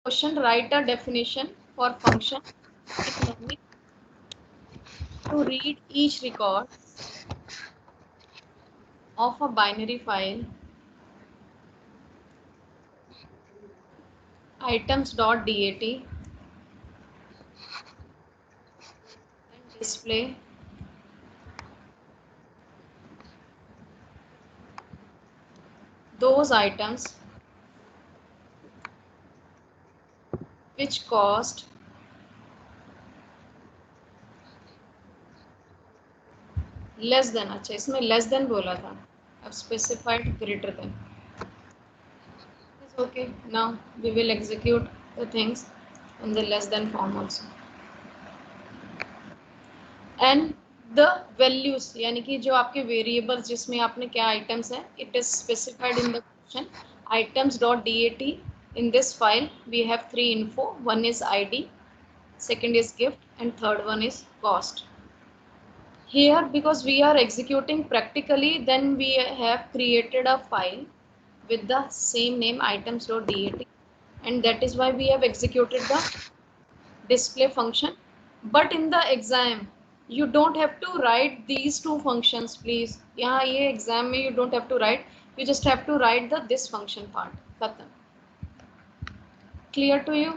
question, write a definition for function economic to read each record of a binary file items.dat and display those items which cost less than. अच्छा, इसमें less than बोला था, अब specified greater than. Okay, now we will execute the things in the less than form also. And the values यानी कि जो आपके variables जिसमें आपने क्या आइटम्स है, it is specified in the question items dot dat. In this file we have three info. One is id, second is gift, and third one is cost. Here, because we are executing practically, then we have created a file with the same name items.dat, and that is why we have executed the display function. But in the exam you don't have to write these two functions, please. यहाँ ये exam में you don't have to write, you just have to write the this function part. खत्म. Clear to you?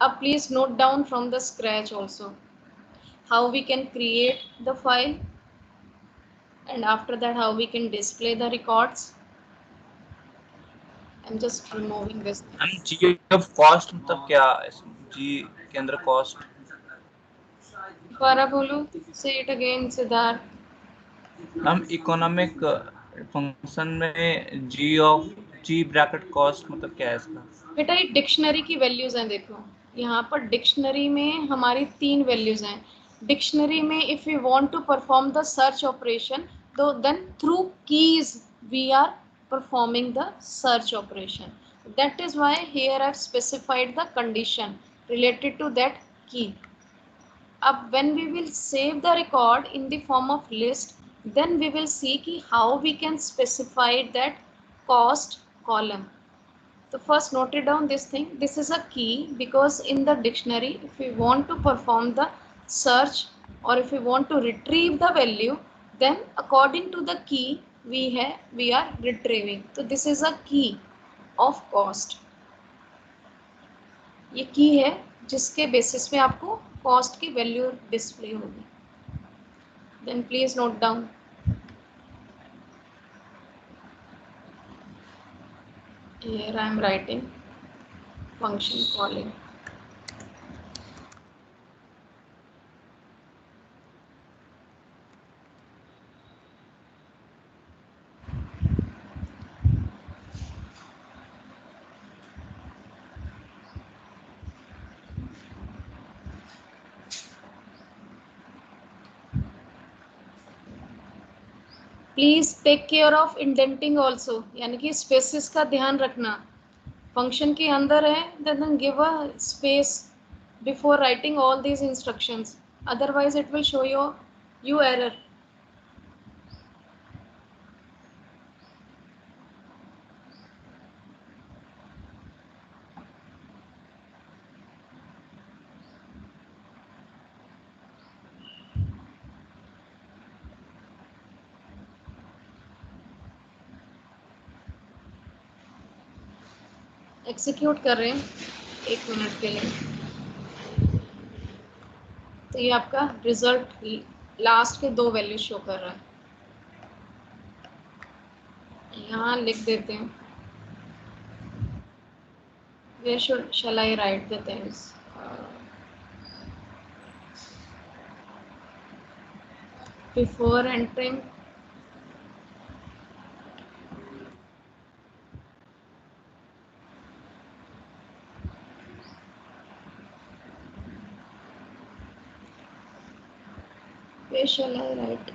अब please note down from the scratch also how we can create the file, and after that how we can display the records. I'm just removing this. हम जी of cost मतलब क्या, जी के अंदर cost दोबारा बोलो. Say it again, Siddharth. हम economic function में जी bracket cost मतलब क्या है इसका? बेटा ये डिक्शनरी की वैल्यूज हैं. देखो यहाँ पर डिक्शनरी में हमारी 3 वैल्यूज हैं. डिक्शनरी में if you want to perform the search operation, तो then through keys we are performing the search operation. That is why here I've specified the condition related to that key. Up when we will save the record in the form of list, then we will see ki how we can specify that cost column. So first note it down this thing. This is a key because in the dictionary, if we want to perform the search or if we want to retrieve the value, then according to the key we are retrieving. So this is a key of cost. ये की है जिसके basis पे आपको cost की value display होगी. Then please note down. Here I am writing function calling. Please take care of indenting also, यानी कि स्पेसिस का ध्यान रखना. फंक्शन के अंदर है, then give a space before writing all these instructions, otherwise it will show you error. Execute कर रहे हैं 1 मिनट के लिए. तो ये आपका रिजल्ट लास्ट के 2 वैल्यू शो कर रहा है. यहाँ लिख देते हैं. Where shall I write the things? Before entering where shall I write?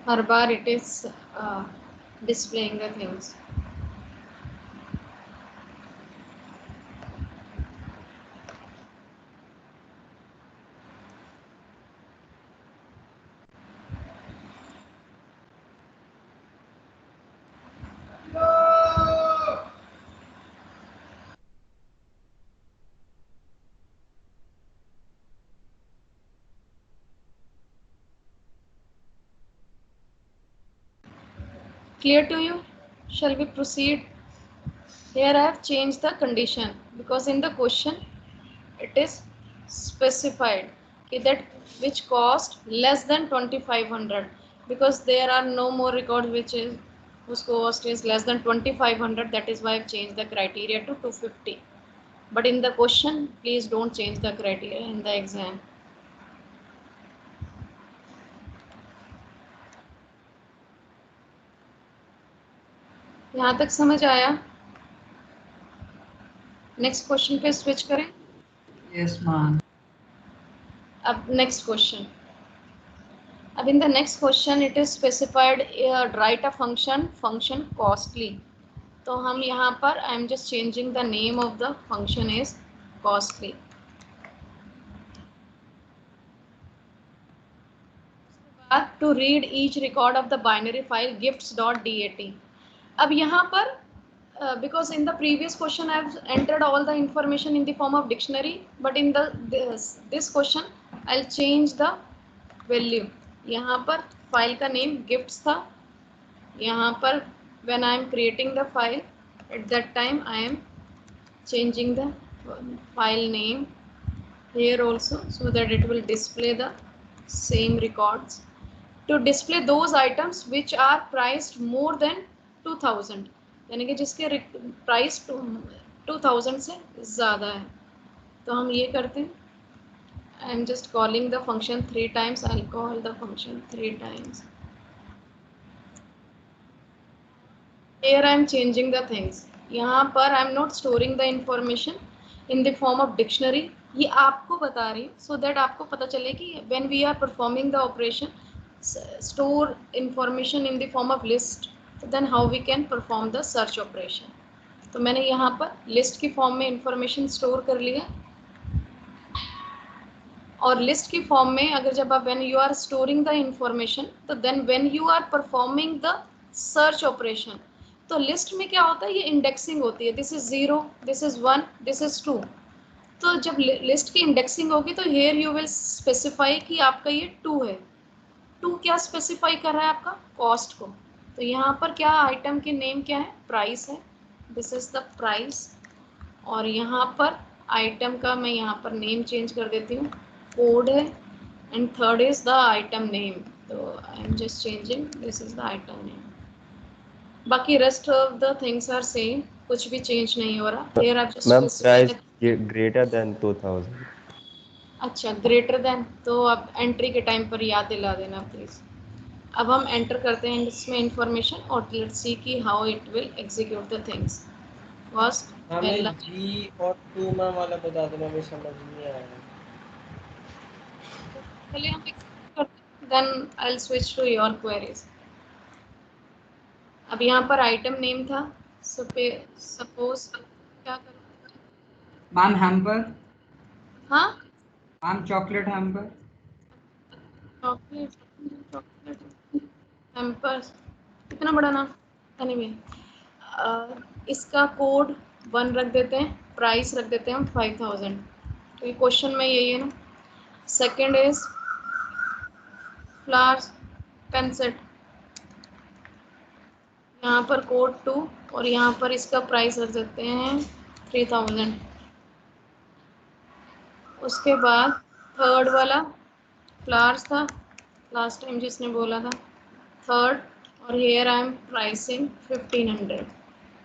Her bar it is displaying the things. Clear to you? Shall we proceed? Here I have changed the condition because in the question it is specified that which cost less than 2500, because there are no more records which is whose cost is less than 2500. That is why I've changed the criteria to 250. But in the question, please don't change the criteria in the exam. यहाँ तक समझ आया? Next question पे switch करें. Yes, ma'am. अब next question. अब in the next question it is specified write a function costly. तो हम यहाँ पर I am just changing the name of the function is costly. To read each record of the binary file gifts.dat. अब यहाँ पर because in the previous question I have entered all the information in the form of dictionary, but in this question I'll change the value. यहाँ पर file का name gifts था. यहाँ पर when I am creating the file, at that time I am changing the file name here also, so that it will display the same records. To display those items which are priced more than 2000, यानी कि जिसके price 2000 से ज़्यादा है. तो हम ये करते हैं, I am just calling the function 3 times. I'll call the function 3 times. Here I am changing the things. यहाँ पर I am not storing the information in the form of dictionary. ये आपको बता रही हूँ so that आपको पता चले कि when we are performing the operation, store information in the form of list, then how we can perform the search operation. तो मैंने यहाँ पर list की form में information store कर लिया. और लिस्ट की फॉर्म में अगर जब आप when you are storing the information, तो then when you are performing the search operation, तो लिस्ट में क्या होता है, ये इंडेक्सिंग होती है. This is 0, this is 1, this is 2. तो जब लिस्ट की इंडेक्सिंग होगी तो हेयर यू विल स्पेसिफाई कि आपका ये 2 है. 2 क्या स्पेसिफाई कर रहा है, आपका कॉस्ट को. तो यहाँ पर क्या आइटम के नेम क्या है, प्राइस है. This is the price. और यहाँ पर आइटम का मैं यहाँ पर नेम चेंज कर देती हूँ, कोड है. And third is the item name. तो I am just changing, this is the item name. बाकी rest of the things are same, कुछ भी चेंज नहीं हो रहा. हियर आप just ma'am price greater than 2000. अच्छा, ग्रेटर देन. तो अब एंट्री के टाइम पर याद दिला देना प्लीज. अब हम एंटर करते हैं इसमें इंफॉर्मेशन और लेट्स सी कि how it will execute the things. First पहला जी और 2 मैम वाला बता देना, मुझे समझ नहीं आया. पहले हम then I will switch to your queries. अब यहाँ पर आइटम नेम था. सपोज क्या करूँ मैम हैम्पर. हाँ, ma'am chocolate hamper. Chocolate hampers, कितना बड़ा नाम. एनीवे इसका कोड 1 रख देते हैं, प्राइस रख देते हैं हम 5000. तो ये क्वेश्चन में यही है ना. Second is flowers pen set, यहाँ पर कोड 2 और यहाँ पर इसका प्राइस रख देते हैं 3000. उसके बाद थर्ड वाला फ्लावर्स था लास्ट टाइम जिसने बोला था, थर्ड. और हेयर आई एम प्राइसिंग 1500,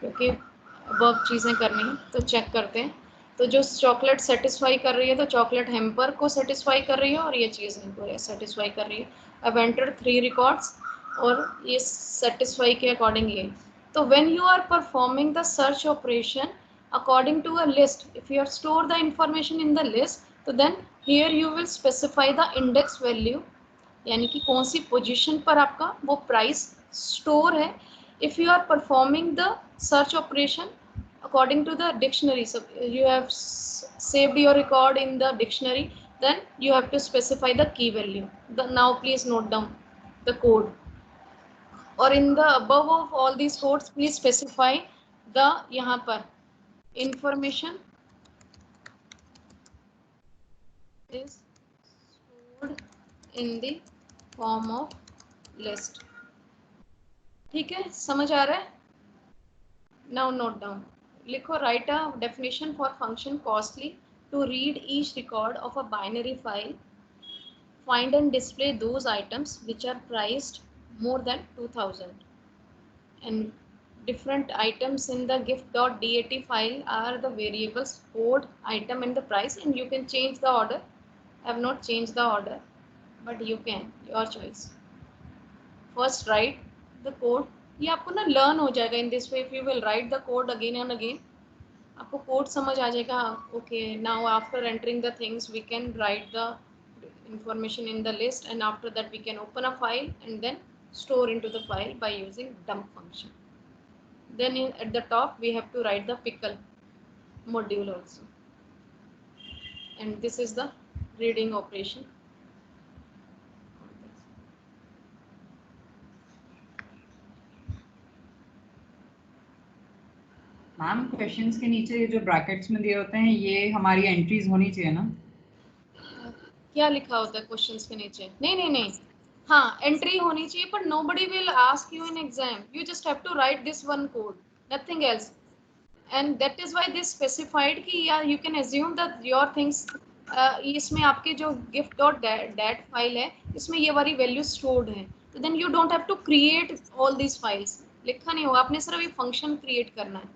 क्योंकि अब चीज़ें करनी है तो चेक करते हैं. तो जो चॉकलेट सेटिस्फाई कर रही है तो चॉकलेट हैम्पर को सेटिस्फाई कर रही है और ये चीज़ इनको सेटिस्फाई कर रही है. अब एंटर 3 रिकॉर्ड्स और ये सेटिस्फाई के अकॉर्डिंग ये. तो when you are performing the search operation according to a list, if you have stored the information in the list, so then here you will specify the index value यानी कि कौन सी position पर आपका वो price store है. If you are performing the search operation according to the dictionary, so you have saved your record in the dictionary, then you have to specify the key value. Now please note down the code, or in the above of all these codes please specify the यहाँ पर information is stored in the form of list. ठीक है, समझ आ रहा है? Now note down. लिखो, write a definition for function costly to read each record of a binary file. Find and display those items which are priced more than 2000. And different items in the gift.dat file are the variables code, item and the price, and you can change the order. I have not changed the order, but you can, your choice. First write the code. ये आपको ना learn हो जाएगा in this way. If you will write the code again and again, आपको code समझ आ जाएगा. Okay, now after entering the things we can write the information in the list, and after that we can open a file and then store into the file by using dump function. Then at the top we have to write the pickle module also, and this is the reading operation. Ma'am questions के नीचे ये जो brackets में दिए होते हैं ये हमारी एंट्रीज होनी चाहिए ना? क्या लिखा होता है क्वेश्चंस के नीचे? नहीं, हाँ एंट्री होनी चाहिए, but nobody will ask you in exam. You just have to write this one code, nothing else. And that is why this specified कि या you can assume that your things इसमें आपके जो gift.dat फाइल है इसमें ये वाली value stored है, तो then you don't have to create all this files. लिखा नहीं होगा, आपने सिर्फ ये फंक्शन क्रिएट करना है.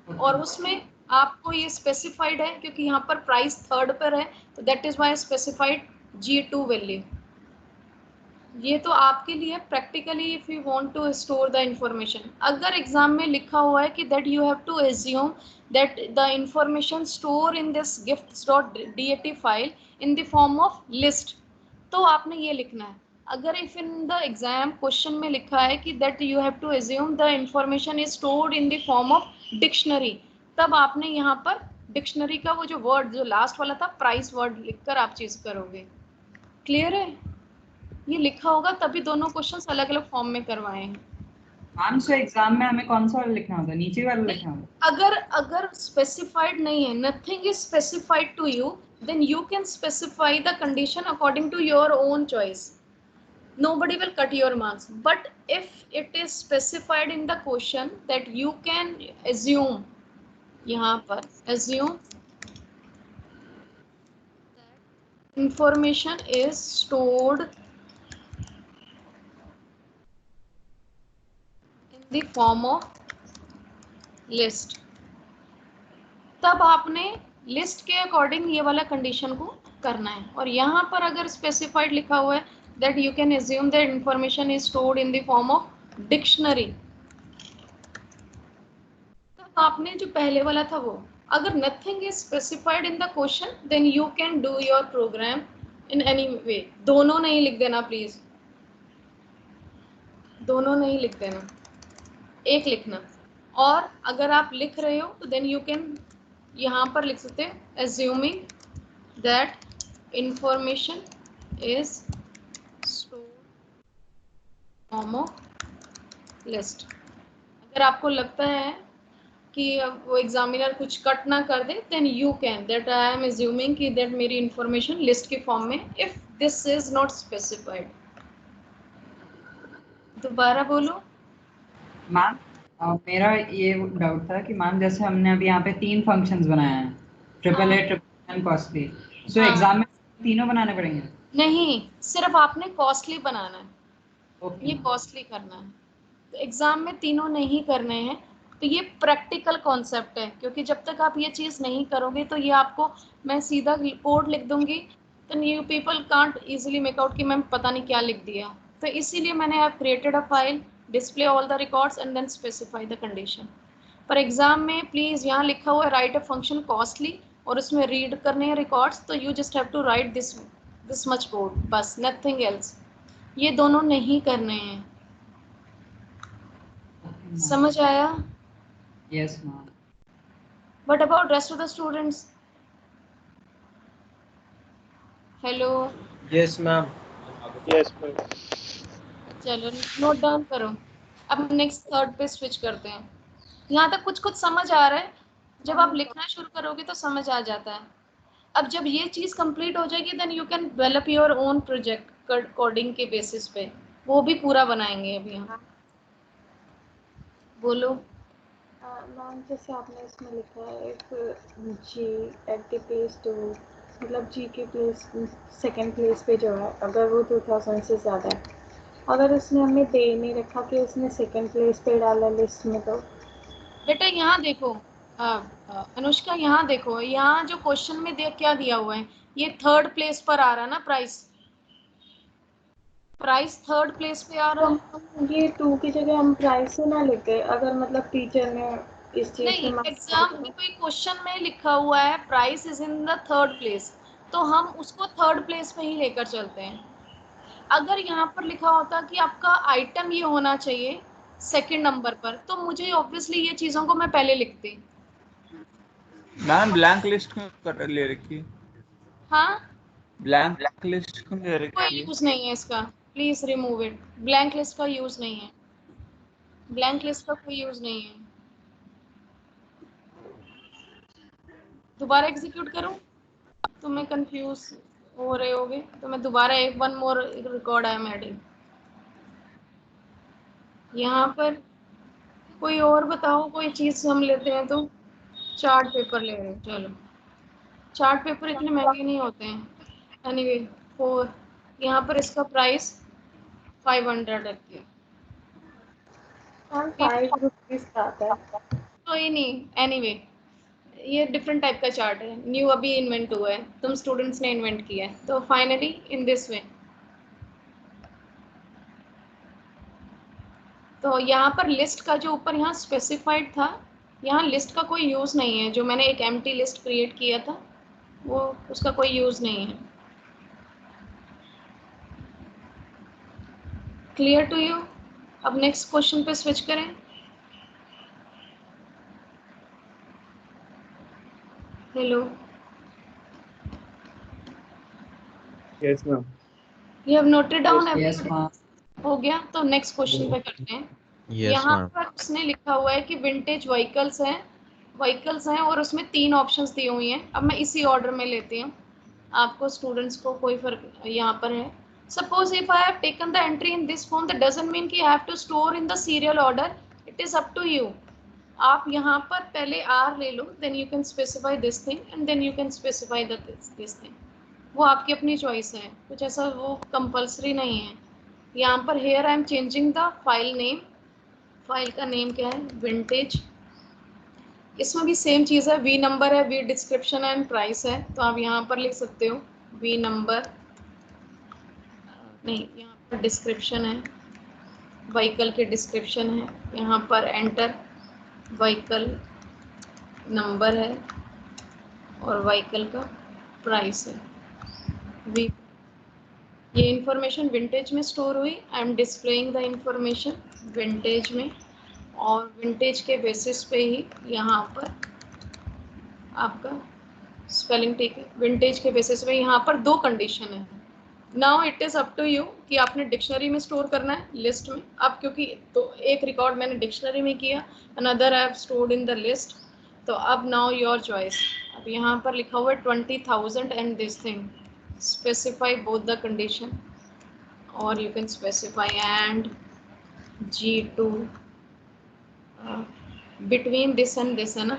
और उसमें आपको ये स्पेसिफाइड है क्योंकि यहाँ पर प्राइस थर्ड पर है, तो that is why specified G2 value. ये तो आपके लिए practically if you want to store the information. अगर एग्जाम में लिखा हुआ है कि that you have to assume that the information store in this gifts.dat file in the form of list, तो आपने ये लिखना है. अगर if in the exam question में लिखा है कि that you have to assume the information is stored in the form of dictionary, तब आपने यहाँ पर डिक्शनरी का वो जो वर्ड जो लास्ट वाला था प्राइस वर्ड लिखकर आप चीज करोगे. क्लियर है? ये लिखा होगा तभी दोनों क्वेश्चंस अलग अलग फॉर्म में करवाए हैं. मैम सो एग्जाम में हमें कौन सा वाला लिखना होता है? नीचे वाला लिखना होता है? अगर स्पेसिफाइड नहीं है, nothing is specified to you, then you can specify the condition according to your own choice. Nobody will cut your marks, but if it is specified in the question that you can assume, यहाँ पर assume that information is stored in the form of list, तब आपने list के according ये वाला condition को करना है. और यहाँ पर अगर स्पेसिफाइड लिखा हुआ है that you can assume that information is stored in the form of dictionary, तब आपने जो पहले वाला था वो. अगर nothing is specified in the question, then you can do your program in any way. दोनों नहीं लिख देना प्लीज, दोनों नहीं लिख देना, एक लिखना. और अगर आप लिख रहे हो तो then you can यहाँ पर लिख सकते हैं assuming that information is form of list. अगर आपको लगता है कि वो एग्जामिनर कुछ कट ना कर दे, then you can that I am assuming कि दैट मेरी इंफॉर्मेशन लिस्ट के फॉर्म में, if this is not specified. दोबारा बोलो मैम. मेरा ये डाउट था कि मैम जैसे हमने अभी यहाँ पे 3 फंक्शंस बनाए हैं, triple A, triple and costly, so exam में तीनों बनाने पड़ेंगे? नहीं, सिर्फ आपने कॉस्टली बनाना है. Okay. ये कॉस्टली करना है, तो एग्जाम में तीनों नहीं करने हैं. तो ये प्रैक्टिकल कॉन्सेप्ट है, क्योंकि जब तक आप ये चीज़ नहीं करोगे तो ये आपको मैं सीधा कोड लिख दूंगी, तो you people can't easily make out कि मैम पता नहीं क्या लिख दिया. तो इसीलिए मैंने I created a file, display all the records and then specify the condition. पर एग्जाम में प्लीज़ यहाँ लिखा हुआ है राइट अ फंक्शन कॉस्टली और उसमें रीड करने हैं रिकॉर्ड्स, तो you just have to write this much code, बस, नथिंग एल्स. ये दोनों नहीं करने हैं। समझ आया? Yes ma'am. What about rest of the students? Hello, yes ma'am. चलो नोट डाउन करो। अब नेक्स्ट थर्ड पे स्विच करते हैं। यहाँ तक कुछ कुछ समझ आ रहा है, जब आप लिखना शुरू करोगे तो समझ आ जाता है। अब जब ये चीज़ कंप्लीट हो जाएगी then you can develop your own project coding के बेसिस पे, वो भी पूरा बनाएंगे अभी हम। बोलो। मैम जैसे आपने इसमें लिखा है एक जी एट द प्लेस टू, मतलब जी के प्लेस सेकंड प्लेस पे जो है अगर वो 2000 से ज़्यादा है, अगर उसने हमें दे नहीं रखा कि उसने सेकंड प्लेस पे डाला लिस्ट में, तो बेटा यहाँ देखो, अनुष्का यहाँ देखो, यहाँ जो क्वेश्चन में क्या दिया हुआ है, ये थर्ड प्लेस पर आ रहा है ना, प्राइस थर्ड प्लेस पे आ रहा है। हम ये टू की जगह हम प्राइस से ना लिखे, अगर मतलब टीचर ने इस चीज़ नहीं, में एग्जाम में कोई क्वेश्चन में लिखा हुआ है price is in the third place, तो हम उसको थर्ड प्लेस पे ही लेकर चलते हैं। अगर यहाँ पर लिखा होता कि आपका आइटम ये होना चाहिए सेकंड नंबर पर, तो मुझे ऑब्वियसली ये चीज़ों को मैं पहले लिखती। मैम ब्लैंक लिस्ट क्यों कर ले रखी है? हाँ, ब्लैंक लिस्ट क्यों ले कोई रखी है? यूज नहीं है इसका, please remove it. Blank list का यूज नहीं है, ब्लैंक लिस्ट का कोई यूज नहीं है। दोबारा एग्जीक्यूट करूं? तुम्हें कंफ्यूज हो रहे होगे तो मैं दोबारा एक one more record I am adding. यहाँ पर कोई और बताओ, कोई चीज हम लेते हैं तो चार्ट पेपर ले रहे हैं। चलो, चार्ट पेपर इतने महंगे नहीं होते हैं। एनीवे 4, यहाँ पर इसका प्राइस 500 रखिए। हम 5 रुपीज़ का आता है। कोई नहीं, एनीवे ये डिफरेंट टाइप का चार्ट है, न्यू अभी इन्वेंट हुआ है, तुम स्टूडेंट्स ने इन्वेंट किया है। तो फाइनली इन दिस वे, तो यहाँ पर लिस्ट का जो ऊपर यहाँ स्पेसिफाइड था, यहाँ लिस्ट का कोई यूज़ नहीं है। जो मैंने एक एम्प्टी लिस्ट क्रिएट किया था वो, उसका कोई यूज़ नहीं है। Clear to you? अब नेक्स्ट क्वेश्चन पे स्विच करें। Hello, Yes, ma'am. You have noted down yes everything? Ma'am. हो गया, तो नेक्स्ट क्वेश्चन पे करते हैं। Yes, यहाँ ma'am. पर उसने लिखा हुआ है कि विंटेज व्हीकल्स हैं और उसमें 3 ऑप्शंस दी हुई हैं। अब मैं इसी ऑर्डर में लेती हूँ, आपको स्टूडेंट्स को कोई फर्क यहाँ पर है। Suppose if I have taken the entry in this form that doesn't mean कि I have to store in the serial order, it is up to you. आप यहाँ पर पहले आर ले लो, then you can specify this thing and then you can specify this thing. वो आपकी अपनी चॉइस है, कुछ ऐसा वो कंपल्सरी नहीं है। यहाँ पर here I am changing the file name, file का नेम क्या है, विंटेज। इसमें भी सेम चीज़ है, वी नंबर है, वी डिस्क्रिप्शन है एंड प्राइस है। तो आप यहाँ पर लिख सकते हो वी नंबर, नहीं यहाँ पर डिस्क्रिप्शन है, व्हीकल के डिस्क्रिप्शन है, यहाँ पर एंटर व्हीकल नंबर है और व्हीकल का प्राइस है। वी, ये इंफॉर्मेशन विंटेज में स्टोर हुई, I am displaying the information vintage में, और विंटेज के बेसिस पे ही यहाँ पर आपका स्पेलिंग ठीक है। विंटेज के बेसिस पे यहाँ पर 2 कंडीशन है। Now it is up to you कि आपने डिक्शनरी में स्टोर करना है, लिस्ट में। अब क्योंकि तो एक रिकॉर्ड मैंने डिक्शनरी में किया, another I have stored in the list, तो अब नाउ योर चॉइस। अब यहाँ पर लिखा हुआ है 20,000 and this thing, specify both the condition, और you can specify and G2 between this and this है ना,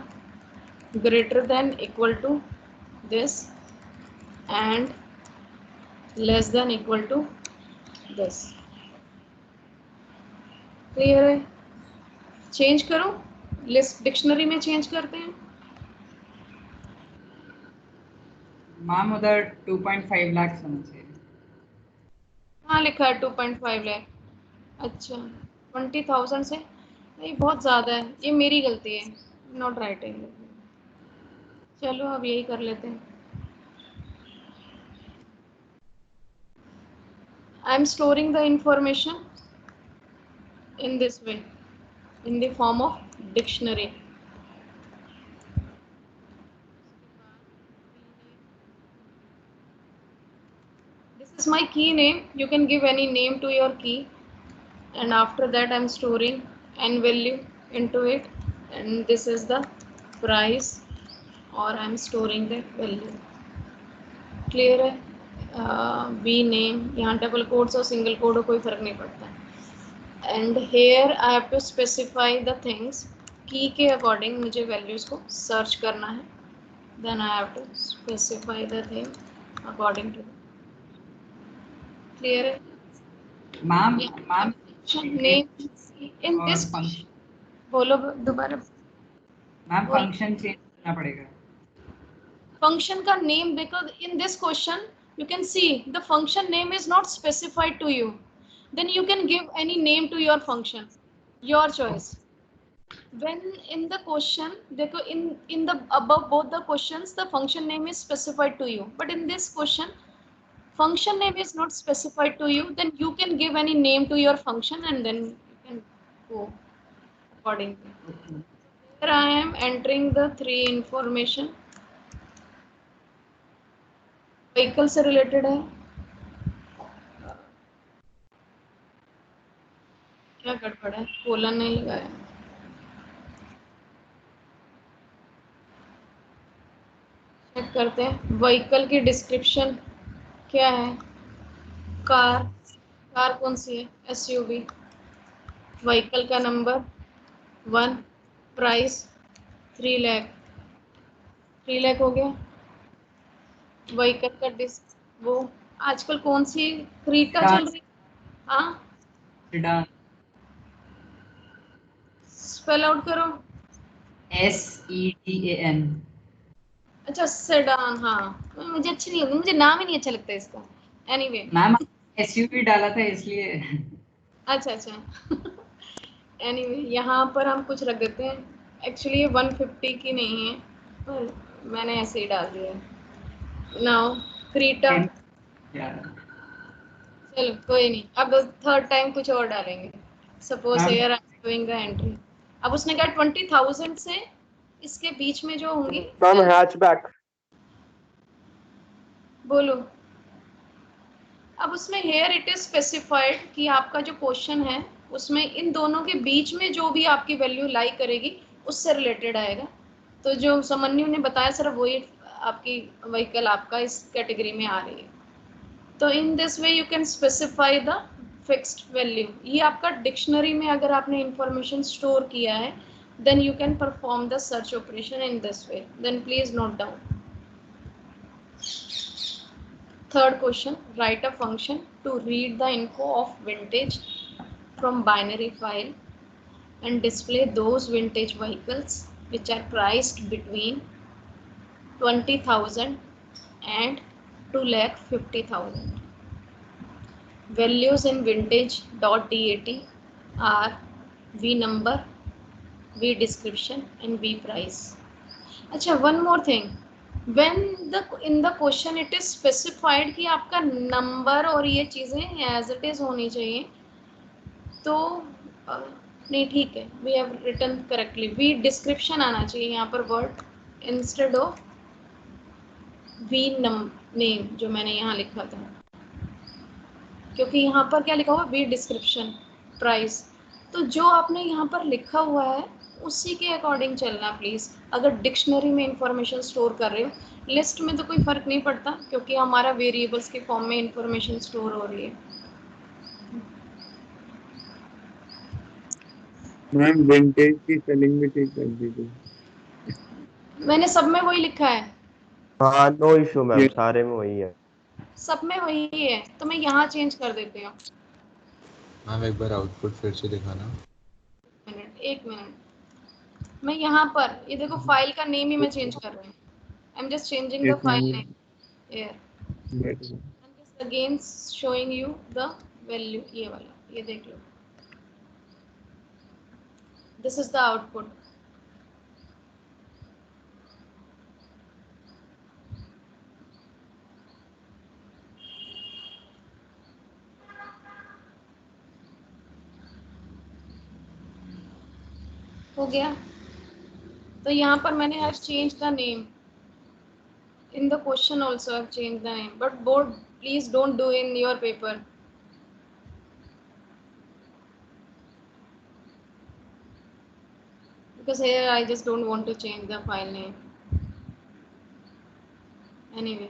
greater than equal to this and less than equal to this। Clear है? चेंज करो, लिस्ट डिक्शनरी में change करते हैं। Ma'am उधर 2.5 लाख होना चाहिए। हाँ लिखा है 2.5 लाख। अच्छा, 20,000 से नहीं, बहुत ज़्यादा है, ये मेरी गलती है, नॉट राइटिंग। चलो अब यही कर लेते हैं। I am storing the information in this way, in the form of dictionary. This is my key name. You can give any name to your key, and after that I'm storing n value into it, and this is the price, or I'm storing the value. Clear है? B name, यहाँ double codes और single code हो कोई फर्क नहीं पड़ता. And here I have to specify the things. Key के according मुझे वैल्यूज को सर्च करना है. Then I have to specify the thing according to. Clear है? मैम नेम इन और दिस. फंक्शन, बोलो दोबारा. मैम फंक्शन चेंज करना पड़ेगा. Function का name, because in this question you can see the function name is not specified to you. Then you can give any name to your function, your choice. When in the question, देखो in the above both the questions the function name is specified to you, but in this question function name is not specified to you. Then you can give any name to your function and then you can go accordingly. Here I am entering the 3 information. Vehicle से related है. क्या गड़बड़ है? Colon नहीं लगाया. Check करते हैं. Vehicle की डिस्क्रिप्शन क्या है? कार. कार कौन सी है? एसयूवी. व्हीकल का नंबर 1. प्राइस 3 लाख. 3 लाख हो गया. व्हीकल का वो आजकल कौन सी क्रीटा चल रही है? हाँ, सेडान. स्पेल आउट करो. SEDAN. अच्छा, सेडान. हाँ, मुझे अच्छी नहीं होगी, मुझे नाम ही नहीं अच्छा लगता इसका. एनीवे मैम SUV डाला था इसलिए. अच्छा अच्छा. एनीवे यहाँ पर हम कुछ रख देते हैं. एक्चुअली ये 150 की नहीं है, पर मैंने ऐसे ही डाल दिया है. Now Creta. चलो कोई नहीं, अब 3rd टाइम कुछ और डालेंगे. Suppose ma'am here I am doing the entry. अब उसने कहा 20,000 से इसके बीच में जो होंगी. Ma'am hatchback. बोलो. अब उसमें हेयर इट इज स्पेसिफाइड कि आपका जो क्वेश्चन है उसमें इन दोनों के बीच में जो भी आपकी वैल्यू लाई करेगी उससे रिलेटेड आएगा. तो जो समन्यु ने बताया सिर्फ वही आपकी व्हीकल आपका इस कैटेगरी में आ रही है. तो in this way you can specify the fixed value. ये आपका डिक्शनरी में अगर आपने इंफॉर्मेशन स्टोर किया है then you can perform the search operation in this way. Then please note down. 3rd question, write a function to read the info of vintage from binary file and display those vintage vehicles which are priced between 20,000 and 2,50,000. Values in vintage.dat are V number, V description and V price. अच्छा, one more thing. When in the question it is specified कि आपका number और ये चीज़ें as it is होनी चाहिए, तो नहीं, ठीक है, we have written correctly. V description आना चाहिए यहाँ पर word instead of V name जो मैंने यहाँ लिखा था, क्योंकि यहाँ पर क्या लिखा हुआ? V description price. तो जो आपने यहाँ पर लिखा हुआ है उसी के अकॉर्डिंग चलना प्लीज़. अगर डिक्शनरी में इंफॉर्मेशन स्टोर कर रहे हो, लिस्ट में तो कोई फ़र्क नहीं पड़ता क्योंकि हमारा वेरिएबल्स के फॉर्म में इंफॉर्मेशन स्टोर हो रही है. मैम विंटेज की स्पेलिंग भी ठीक कर दीजिए. मैंने सब में वही लिखा है. हाँ नो इशू मैम, ये- सारे में वही है. सब में वही है, तो मैं यहाँ चेंज कर देती हूँ. मैम एक बार आउटपुट फिर से दिखाना. एक मिनट. मैं यहाँ पर ये देखो, फाइल का नेम ही मैं चेंज कर रही हूँ. I am just changing the एक file minute. Name here. I'm just again showing you the value. ये वाला, ये देख लो. This is the output. हो गया। तो यहाँ पर मैंने have change the name in the question also. I've changed the name, but board please don't do in your paper. Because here I just don't want to change the file name. Anyway.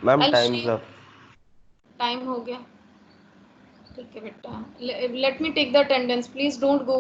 Ma'am I'll times share. Up. Time हो गया। ठीक है बेटा। Let me take the attendance. Please don't go.